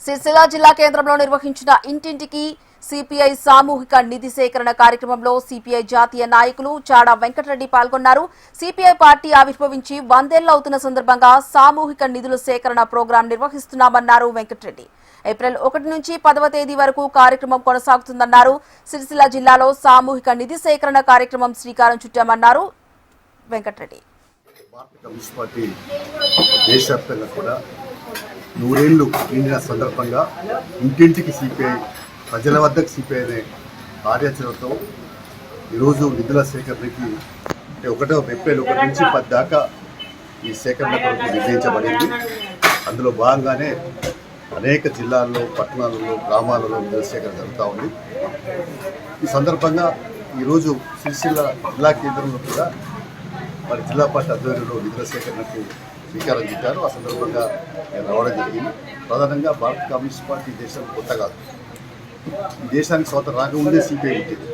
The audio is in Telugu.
సిరిసిల్ల జిల్లా కేంద్రంలో నిర్వహించిన ఇంటింటికి సిపిఐ సామూహిక నిధి సేకరణ కార్యక్రమంలో సిపిఐ జాతీయ నాయకులు చాడా వెంకటరెడ్డి పాల్గొన్నారు. సిపిఐ పార్టీ ఆవిర్భవించి 100 ఏళ్లు అవుతున్న సందర్భంగా సామూహిక నిధుల సేకరణ ప్రోగ్రాం నిర్వహిస్తున్నామన్నారు వెంకటరెడ్డి. ఏప్రిల్ 1 నుంచి 10వ తేదీ వరకు కార్యక్రమం కొనసాగుతుందన్నారు. సిరిసిల్ల జిల్లాలో సామూహిక నిధి సేకరణ కార్యక్రమం శ్రీకారం చుట్టామన్నారు వెంకటరెడ్డి. భారత కమ్యూనిస్ట్ పార్టీ దేశవ్యాప్తంగా కూడా 100 ఏళ్లు నిండిన సందర్భంగా ఇంటింటికి సిపిఐ, ప్రజల వద్దకు సిపిఐ అనే కార్యాచరణతో ఈరోజు నిధుల సేకరణకి ఏప్రిల్ 1 నుంచి 10 దాకా ఈ సేకరణ కొరకు నిర్ణయించబడింది. అందులో భాగంగానే అనేక జిల్లాల్లో, పట్టణాలలో, గ్రామాలలో నిధుల సేకరణ జరుగుతూ ఉంది. ఈ సందర్భంగా ఈరోజు సిరిసిల్ల జిల్లా కేంద్రంలో కూడా మరి జిల్లా పార్టీ ఆధ్వర్యంలో నిధుల సేకరణకు శ్రీకారం చుట్టారు. ఆ సందర్భంగా నేను రావడం జరిగింది. ప్రధానంగా భారత కమ్యూనిస్ట్ పార్టీ దేశం కొత్త కాదు. ఈ దేశానికి స్వాతంత్రం రాకముందే సిపిఐ ఉంటుంది.